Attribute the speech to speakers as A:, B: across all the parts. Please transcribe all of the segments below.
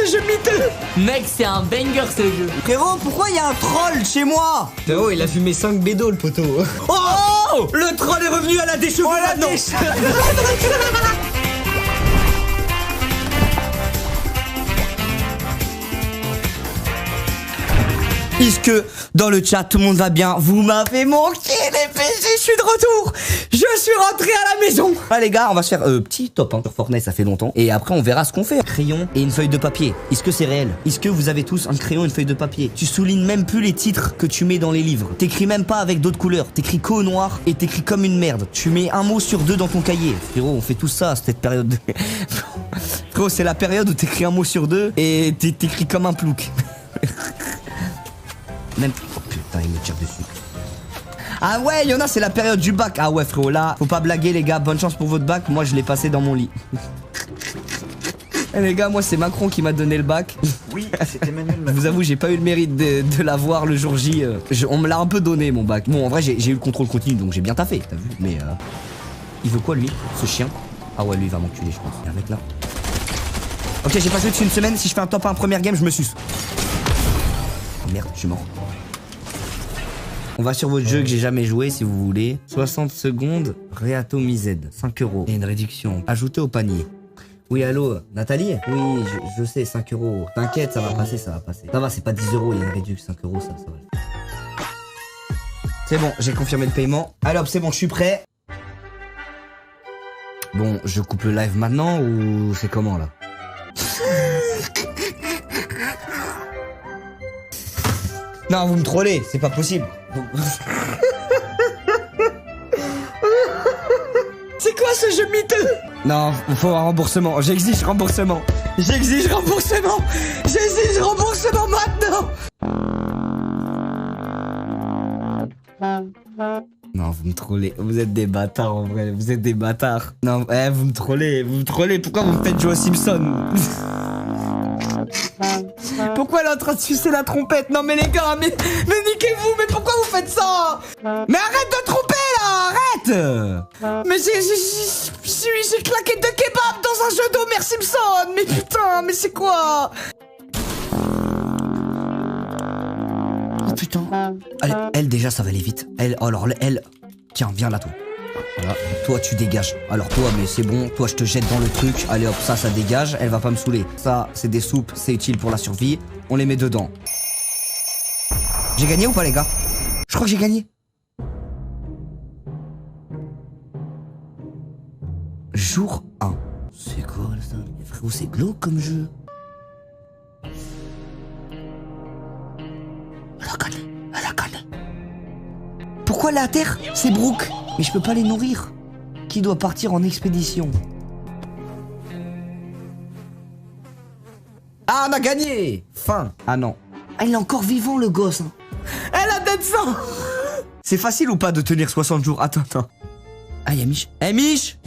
A: ce jeu miteux?
B: Mec, c'est un banger ce jeu.
C: Frérot, pourquoi il y a un troll chez moi?
A: Frérot, il a fumé 5 bédos le poteau.
C: Oh, le troll est revenu à la décheveux maintenant. Est-ce que dans le chat tout le monde va bien? Vous m'avez manqué les PG, je suis de retour. Je suis rentré à la maison. Ah les gars, on va se faire petit top sur Fortnite, ça fait longtemps. Et après on verra ce qu'on fait. Crayon et une feuille de papier. Est-ce que c'est réel? Est-ce que vous avez tous un crayon et une feuille de papier? Tu soulignes même plus les titres que tu mets dans les livres. T'écris même pas avec d'autres couleurs. T'écris qu'au au noir et t'écris comme une merde. Tu mets un mot sur deux dans ton cahier. Frérot, on fait tout ça à cette période. Frérot, c'est la période où t'écris un mot sur deux et t'écris comme un plouc. Même... Oh putain, il me tire dessus. Ah ouais, il y en a, c'est la période du bac. Ah ouais, frérot, là, faut pas blaguer, les gars. Bonne chance pour votre bac. Moi, je l'ai passé dans mon lit. Eh, les gars, moi, c'est Macron qui m'a donné le bac.
D: Oui, c'était Emmanuel Macron.
C: Je vous avoue, j'ai pas eu le mérite de l'avoir le jour J. On me l'a un peu donné, mon bac. Bon, en vrai, j'ai eu le contrôle continu, donc j'ai bien taffé, t'as vu. Mais, il veut quoi, lui, ce chien? Ah ouais, lui, il va m'enculer, je pense. Et avec là. Ok, j'ai pas joué depuis une semaine. Si je fais un top 1 première game, je me suce. Merde, je suis mort. On va sur votre jeu que j'ai jamais joué si vous voulez. 60 secondes, réatomisé. 5 euros. Et une réduction. Ajoutez au panier. Oui, allô, Nathalie? Oui, je sais, 5 euros. T'inquiète, ça va passer, ça va passer. Ça va, c'est pas 10 euros, il y a une réduction. 5 euros, ça va. C'est bon, j'ai confirmé le paiement. Allez hop, c'est bon, je suis prêt. Bon, je coupe le live maintenant ou c'est comment là? Non, vous me trollez, c'est pas possible.
A: C'est quoi ce jeu miteux?
C: Non, il faut un remboursement. J'exige remboursement. J'exige remboursement. J'exige remboursement maintenant. Non, vous me trollez. Vous êtes des bâtards en vrai. Vous êtes des bâtards. Non, vous me trollez. Vous me trollez. Pourquoi vous me faites jouer aux Simpsons? Pourquoi elle est en train de sucer la trompette? Non mais les gars, mais niquez-vous, mais pourquoi vous faites ça? Mais arrête de tromper là, arrête! Mais j'ai claqué 2 kebabs dans un jeu d'Homer Simpson. Mais putain, mais c'est quoi? Oh putain. Allez, elle déjà ça va aller vite. Elle, alors elle, tiens, viens là toi. Voilà, toi tu dégages. Alors toi, mais c'est bon, toi je te jette dans le truc. Allez hop, ça dégage, elle va pas me saouler. Ça, c'est des soupes, c'est utile pour la survie. On les met dedans. J'ai gagné ou pas les gars? Je crois que j'ai gagné. Jour 1. C'est quoi ça? Frérot, c'est glauque comme jeu. Elle a gagné. Pourquoi elle est à terre? C'est Brooke. Mais je peux pas les nourrir. Qui doit partir en expédition? Ah, on a gagné. Fin. Ah non. Ah, il est encore vivant le gosse. Hein. Elle a dead 100. C'est facile ou pas de tenir 60 jours? Attends. Ah, y'a Mich. Eh, Mich,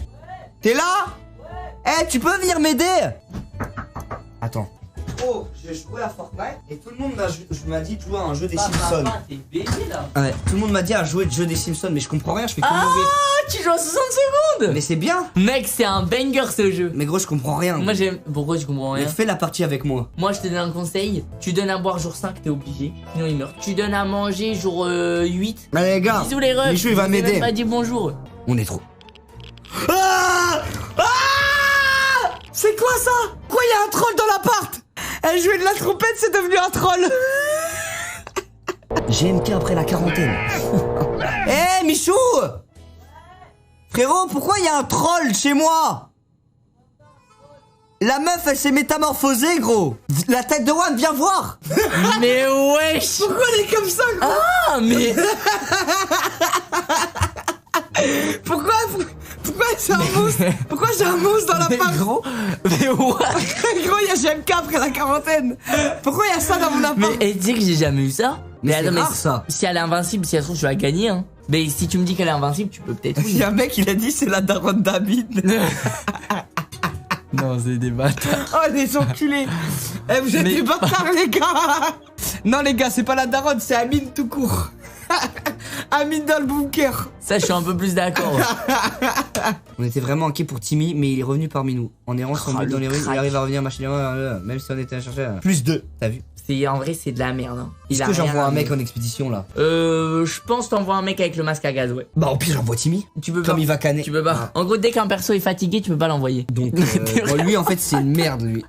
C: t'es là? Eh, tu peux venir m'aider? Attends. Oh, je jouais à Fortnite et tout le monde m'a dit de jouer à un jeu des Simpsons.
B: T'es baisé là.
C: Ouais, tout le monde m'a dit à jouer de jeu des Simpsons, mais je comprends rien, je fais que mourir.
B: Ah, tu joues à 60 secondes.
C: Mais c'est bien.
B: Mec, c'est un banger ce jeu.
C: Mais gros, je comprends rien.
B: Moi j'aime. Pourquoi tu comprends rien?
C: Mais fais la partie avec moi.
B: Moi je te donne un conseil. Tu donnes à boire jour 5, t'es obligé. Sinon il meurt. Tu donnes à manger jour 8.
C: Allez les gars.
B: Bisous les refs.
C: Michou il va m'aider.
B: Il m'a dit bonjour.
C: On est trop. Ah, c'est quoi ça? Quoi, il y a un troll dans l'appart? Elle jouait de la trompette, c'est devenu un troll. GMK après la quarantaine. Eh, Michou! Frérot, pourquoi il y a un troll chez moi? La meuf, elle s'est métamorphosée, gros. La tête de One, viens voir.
B: Mais wesh.
C: Pourquoi elle est comme ça, gros?
B: Ah, mais.
C: Pourquoi j'ai un monstre? Pourquoi j'ai un monstre dans l'appart?
B: Gros, mais what?
C: Gros, il y a GMK après la quarantaine. Pourquoi il y a ça dans mon appart?
B: Mais tu sais que j'ai jamais eu ça?
C: Mais c'est rare, ça.
B: Si elle est invincible, si elle se trouve, tu vas gagner, hein. Mais si tu me dis qu'elle est invincible, tu peux peut-être.
C: Il y a un mec, il a dit c'est la daronne d'Amine.
B: Non, c'est des bâtards.
C: Oh, les enculés. Eh, vous êtes des bâtards, les gars. Non, les gars, c'est pas la daronne, c'est Amine tout court. Amine dans le bunker.
B: Ça, je suis un peu plus d'accord.
C: On était vraiment inquiets pour Timmy, mais il est revenu parmi nous. En errant sans but dans les rues, il arrive à revenir machinalement, même si on était à chercher. Plus 2, t'as vu?
B: En vrai, c'est de la merde. Hein.
C: Est-ce que j'envoie un mec en expédition là?
B: Je pense t'envoies un mec avec le masque à gaz, ouais.
C: Bah, au pire, j'envoie Timmy.
B: Tu peux
C: Comme
B: pas.
C: il va canner.
B: Tu peux pas. En gros, dès qu'un perso est fatigué, tu peux pas l'envoyer.
C: Donc, bon, lui, en fait, c'est une merde, lui.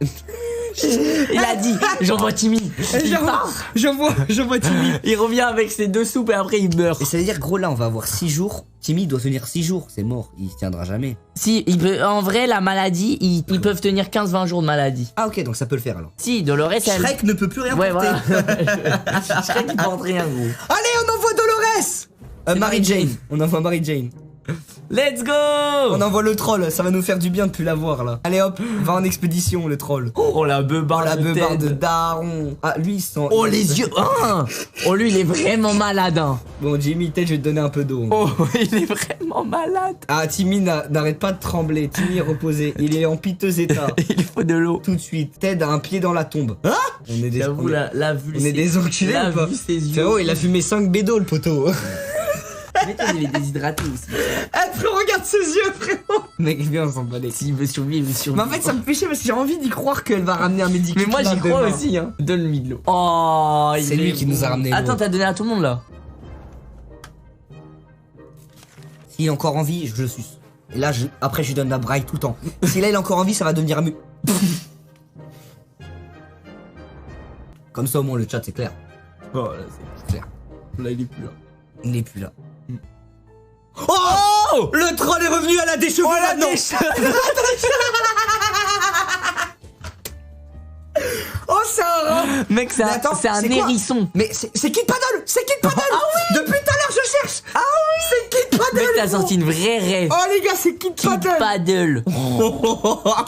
B: Il a dit, j'envoie Timmy. Il part.
C: J'envoie Timmy.
B: Il revient avec ses 2 soupes et après il meurt.
C: Et ça veut dire, gros, là, on va avoir 6 jours. Timmy doit tenir 6 jours. C'est mort. Il se tiendra jamais.
B: Si, il peut, en vrai, la maladie, ils peuvent tenir 15-20 jours de maladie.
C: Ah, ok, donc ça peut le faire alors.
B: Si, Dolores, elle.
C: Shrek ne peut plus rien
B: Ouais,
C: porter.
B: voilà. Shrek, il porte rien, gros.
C: Allez, on envoie Dolores. Mary Jane. On envoie Mary Jane.
B: Let's go!
C: On envoie le troll, ça va nous faire du bien de plus la voir là. Allez hop, va en expédition le troll.
B: Oh, la beubarde.
C: La beubarde de
B: Ted.
C: daron. Ah, lui il sent.
B: Oh, les yeux. Ah oh, lui, il est vraiment malade. Hein.
C: Bon, Jimmy, peut-être je vais te donner un peu d'eau.
B: Oh, il est vraiment malade.
C: Ah, Timmy n'arrête pas de trembler. Timmy est reposé. Il est en piteux état.
B: Il faut de l'eau.
C: Tout de suite. Ted a un pied dans la tombe. Hein? On est des.
B: J'avoue, la vue.
C: On est des enculés ou pas?
B: Vu ses yeux.
C: Frérot, il a fumé 5 bédos le poteau.
B: Mais toi, il est déshydraté aussi.
C: Eh, frérot, regarde ses yeux, frérot. Mec, viens, on s'en bat les.
B: S'il veut survivre, il survit.
C: Mais en fait, ça me fait chier parce que j'ai envie d'y croire qu'elle va ramener un médicament.
B: Mais moi, j'y crois
C: demain.
B: aussi, hein. Donne-lui de l'eau. Oh,
C: C'est lui qui nous a ramené l'eau.
B: Attends, t'as donné à tout le monde là.
C: S'il est encore en vie, je le suce. Et là, après, je lui donne la braille tout le temps. Si là, il est encore en vie, ça va devenir un Comme ça, au moins, le chat, c'est clair.
B: Oh, là,
C: C'est clair.
B: là, il est plus là.
C: Il n'est plus là. Oh, le troll est revenu à la décheveux maintenant. Oh, c'est un rat.
B: Mec, c'est
C: Mais
B: un,
C: attends,
B: c'est un
C: c'est quoi
B: hérisson.
C: Mais c'est Kid Paddle. C'est Kid Paddle. Ah oui. Depuis tout à l'heure, je cherche. Ah oui. C'est Kid Paddle.
B: Mec, t'as sorti une vraie rêve.
C: Oh, les gars, c'est Kid
B: Kid
C: Paddle.
B: Paddle.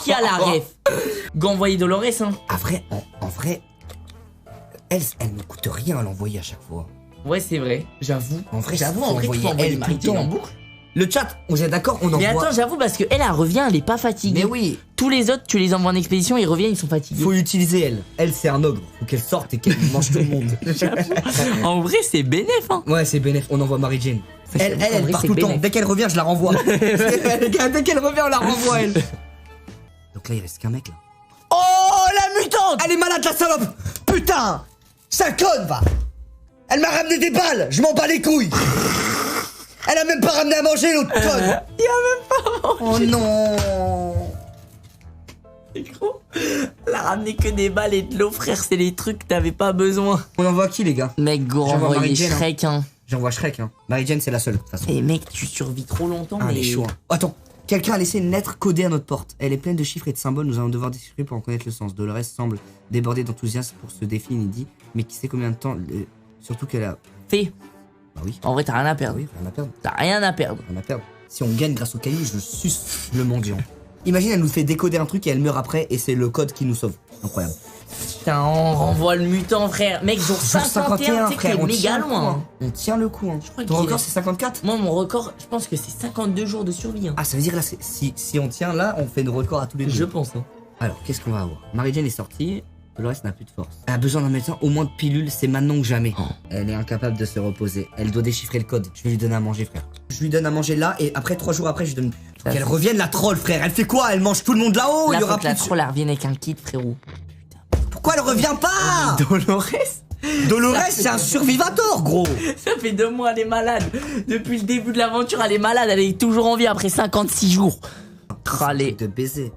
B: Qui a la rêve? Go envoyer Dolores, hein.
C: En vrai, elle me coûte rien à l'envoyer à chaque fois.
B: Ouais, c'est vrai. J'avoue.
C: En vrai,
B: J'avoue,
C: faut
B: en vrai, tu
C: envoyer
B: peux envoyer
C: elle
B: Marie
C: tout le
B: Jane en
C: temps.
B: boucle.
C: Le chat, on est d'accord, on envoie.
B: Mais attends, j'avoue, parce que elle revient, elle est pas fatiguée.
C: Mais oui,
B: Tous les autres, tu les envoies en expédition, ils reviennent, ils sont fatigués.
C: faut l'utiliser elle. Elle, c'est un ogre. Faut qu'elle sorte et qu'elle mange tout le monde.
B: En vrai, c'est bénéf, hein.
C: Ouais, c'est bénéf. On envoie Mary Jane. Elle
B: En vrai,
C: part
B: c'est
C: tout le temps.
B: bénéf.
C: Dès qu'elle revient, je la renvoie. Les gars, dès qu'elle revient, on la renvoie, elle. Donc là, il reste qu'un mec, là.
B: Oh, la mutante!
C: Elle est malade, la salope. Putain. Ça conne, va. Elle m'a ramené des balles. Je m'en bats les couilles. Elle a même pas ramené à manger, l'autre conne.
B: Il y a même pas.
C: Oh non.
B: C'est gros. Elle a ramené que des balles et de l'eau, frère, c'est les trucs que t'avais pas besoin.
C: On envoie qui, les gars?
B: Mec, go,
C: J'envoie
B: envoyer
C: Mary Jane, hein.
B: Shrek, hein.
C: J'envoie Shrek, hein. Mary Jane, c'est la seule, de toute façon.
B: Eh mec, tu survis trop longtemps,
C: Ah,
B: mais...
C: elle est chaud. Hein. Attends, quelqu'un a laissé une lettre codée à notre porte. Elle est pleine de chiffres et de symboles, nous allons devoir déchiffrer pour en connaître le sens. Dolores semble débordée d'enthousiasme pour ce défi inédit, mais qui sait combien de temps... Surtout qu'elle a...
B: Fais.
C: Bah oui.
B: En vrai, t'as rien à
C: Ah
B: perdre.
C: oui, rien à perdre.
B: T'as rien à perdre.
C: Rien à perdre. Si on gagne grâce au caillou, je suce le mendiant. Imagine, elle nous fait décoder un truc et elle meurt après et c'est le code qui nous sauve. Incroyable.
B: Putain, on renvoie le mutant, frère. Mec, jour 51, tu sais que t'es méga loin.
C: Hein. On tient le coup. Hein.
B: crois
C: Ton
B: qu'il
C: record,
B: est-
C: c'est 54?
B: Moi, mon record, je pense que c'est 52 jours de survie. Hein.
C: Ah, ça veut dire là, si on tient là, on fait le record à tous les deux.
B: Je pense. Hein.
C: Alors, qu'est-ce qu'on va avoir? Mary Jane est sortie, Dolores n'a plus de force. Elle a besoin d'un médecin, au moins de pilules, c'est maintenant ou jamais.
B: Oh.
C: Elle est incapable de se reposer. Elle doit déchiffrer le code. Je vais lui donner à manger, frère. Je lui donne à manger là, et après 3 jours après, je lui donne plus.
B: Ça,
C: Qu'elle
B: c'est-
C: revienne la troll, frère. Elle fait quoi? Elle mange tout le monde là-haut.
B: Là,
C: Il y
B: faut
C: aura
B: que la
C: plus de...
B: troll, elle revienne avec un kit, frérot.
C: Pourquoi elle revient pas?
B: Dolores.
C: Dolores, c'est un survivator, gros.
B: Ça fait 2 mois, elle est malade. Depuis le début de l'aventure, elle est malade. Elle est toujours en vie après 56 jours. Allez.
C: De baiser.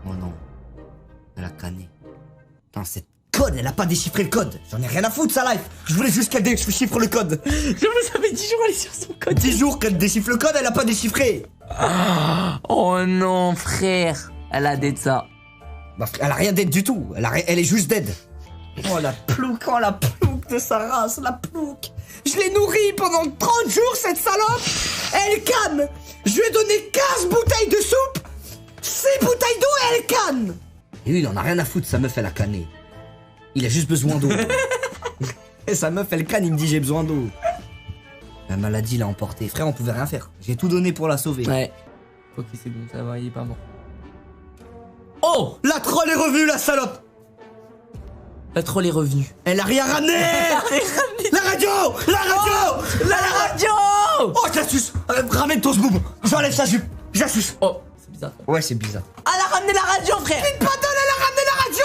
C: Oh non. Elle a canné. Putain, cette code, elle a pas déchiffré le code. J'en ai rien à foutre, sa life. Je voulais juste qu'elle déchiffre le code.
B: Je vous avais 10 jours, elle est sur son code.
C: 10 jours qu'elle déchiffre le code, elle a pas déchiffré.
B: Oh non, frère. Elle a dead ça.
C: Bah, elle a rien d'aide du tout. Elle est juste dead. Oh la plouque de sa race, la plouque. Je l'ai nourrie pendant 30 jours, cette salope. Elle canne. Je lui ai donné 15 bouteilles de soupe, 6 bouteilles d'eau et elle canne. Et lui, il en a rien à foutre, sa meuf, elle a canné. Il a juste besoin d'eau. Et sa meuf, elle canne, il me dit j'ai besoin d'eau. La maladie l'a emporté. Frère, on pouvait rien faire. J'ai tout donné pour la sauver.
B: Ouais. Ok, c'est bon, ça va, il est pas mort. Oh!
C: La troll est revenue, la salope.
B: La troll est revenue.
C: Elle a rien ramené. La radio. La radio.
B: La radio.
C: Oh, je la suce. Ramène ton zboum. J'enlève sa jupe. Je la suce.
B: Oh, c'est bizarre.
C: Ouais, c'est bizarre.
B: Elle a ramené la radio, frère.
C: Pas donné, elle a ramené la radio.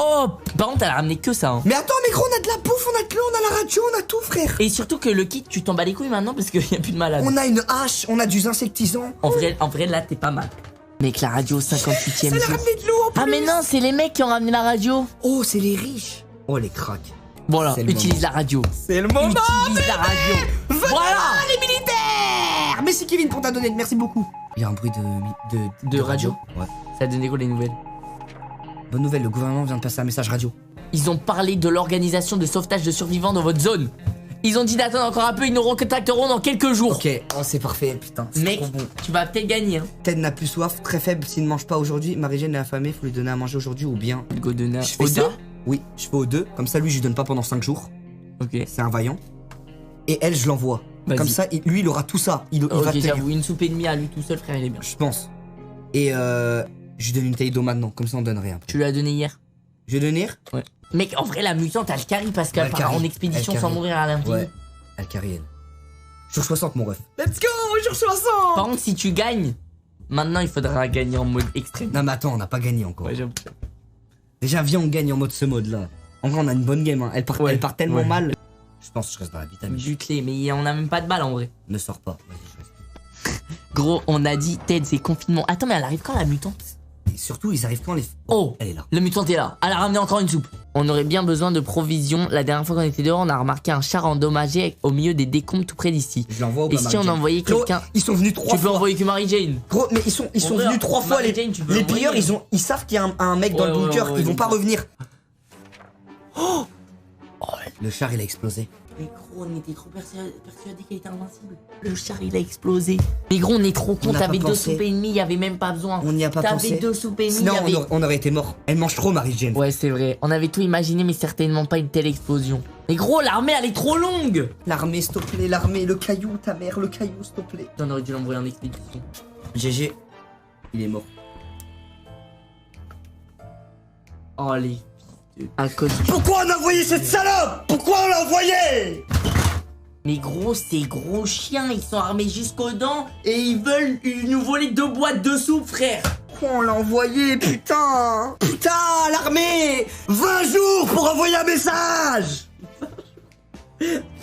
B: Oh, par contre, elle a ramené que ça. Hein.
C: Mais attends, mais gros, on a de la bouffe, on a de l'eau, on a la radio, on a tout, frère.
B: Et surtout que le kit, tu t'en bats les couilles maintenant parce qu'il y a plus de malade.
C: On a une hache, on a du insectisant.
B: En vrai, là, t'es pas mal. Mec, la radio 58ème
C: Elle a
B: jour.
C: ramené de l'eau en plus.
B: Ah mais non, c'est les mecs qui ont ramené la radio.
C: Oh, c'est les riches. Oh, les cracks.
B: Voilà,
C: C'est le
B: utilise
C: moment.
B: la radio.
C: C'est le moment.
B: Utilise la radio. Voilà.
C: les militaires. Merci Kevin pour ta donnée, merci beaucoup. Il y a un bruit
B: De radio.
C: Ouais.
B: Ça a donné quoi les nouvelles?
C: Bonne nouvelle, le gouvernement vient de passer un message radio.
B: Ils ont parlé de l'organisation de sauvetage de survivants dans votre zone. Ils ont dit d'attendre encore un peu, ils nous recontacteront dans quelques jours.
C: Ok, oh, c'est parfait, putain. c'est
B: Mec,
C: trop bon.
B: tu vas peut-être gagner. Hein.
C: Ted n'a plus soif, très faible s'il ne mange pas aujourd'hui. Marie-Jeanne est affamée, faut lui donner à manger aujourd'hui ou bien.
B: Godena.
C: Je fais ça. Oui, je fais aux deux. Comme ça, lui, je lui donne pas pendant 5 jours.
B: Ok.
C: C'est un vaillant. Et elle, je l'envoie.
B: Vas-y.
C: Comme ça, lui, il aura tout ça. Il va
B: Ok,
C: tenir.
B: j'avoue, une soupe et demie à lui tout seul, frère, il est bien.
C: Je pense. Et je lui donne une taille d'eau maintenant. Comme ça, on donne rien.
B: Tu lui as donné hier?
C: Je vais donner.
B: Ouais. Mec, en vrai, la mutante, elle carry parce qu'elle
C: Elle
B: part
C: carry.
B: en expédition
C: Elle
B: sans
C: carry.
B: mourir à l'infini.
C: Ouais. Elle carry, elle. Jour 60, mon ref.
A: Let's go, jour 60.
B: Par contre, si tu gagnes, maintenant, il faudra gagner en mode extrême.
C: Non, mais attends, on n'a pas gagné encore.
B: Ouais, j'avoue.
C: Déjà, viens, on gagne en mode ce mode-là. En vrai, on a une bonne game. Hein. Elle part tellement
B: Ouais.
C: mal. Je pense que je reste dans la vitamine.
B: Bute-les, mais on a même pas de balle en vrai.
C: Ne sors pas. Vas-y, je reste.
B: Gros, on a dit, Ted, c'est confinement. Attends, mais elle arrive quand la mutante?
C: Et surtout, ils arrivent quand les.
B: Oh,
C: Elle est là.
B: le mutant est là. Elle a ramené encore une soupe. On aurait bien besoin de provisions. La dernière fois qu'on était dehors, on a remarqué un char endommagé au milieu des décombres tout près d'ici.
C: Je l'envoie au
B: Et si on envoyait quelqu'un?
C: Ils sont venus 3
B: Tu peux
C: fois.
B: envoyer que Mary Jane.
C: Gros, mais ils sont
B: En vrai,
C: venus 3 fois.
B: Mary
C: Les,
B: Jane, tu peux
C: les
B: l'envoyer.
C: pilleurs, ils savent qu'il y a un mec dans
B: Ouais,
C: le bunker.
B: ouais,
C: Ils vont
B: ouais,
C: pas
B: ouais.
C: revenir. Oh, le char, il a explosé.
B: Mais gros, on était trop persuadés qu'elle était invincible. Le char, il a explosé. Mais gros, on est trop con.
C: On n'a
B: T'avais
C: pas
B: 2
C: pensé.
B: soupes et demie, y avait même pas besoin.
C: On n'y a pas pensé.
B: T'avais 2 soupes et demie,
C: Sinon,
B: y avait...
C: on aurait été mort. Elle mange trop, Marie-Jeanne.
B: Ouais, c'est vrai. On avait tout imaginé, mais certainement pas une telle explosion. Mais gros, l'armée, elle est trop longue.
C: L'armée, s'il te plaît, l'armée, le caillou, ta mère, le caillou, s'il te plaît.
B: On aurait dû l'envoyer en expédition.
C: GG, il est mort.
B: Oh, les... À cause...
C: Pourquoi on a envoyé cette salope? Pourquoi on l'a envoyé?
B: Mais gros, ces gros chiens, ils sont armés jusqu'aux dents et ils veulent nous voler 2 boîtes de soupe, frère.
C: Pourquoi on l'a envoyé, putain? Putain, l'armée! 20 jours pour envoyer un message!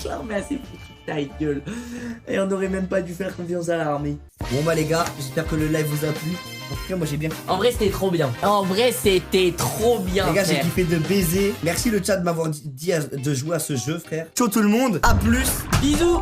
B: L'armée assez petite, ta gueule. Et on aurait même pas dû faire confiance à l'armée.
C: Bon bah les gars, j'espère que le live vous a plu. En tout cas, moi j'ai bien.
B: En vrai, c'était trop bien. En vrai, c'était trop bien,
C: Les gars, j'ai
B: frère.
C: kiffé de baiser. Merci le chat de m'avoir dit de jouer à ce jeu, frère. Ciao tout le monde, à plus.
B: Bisous.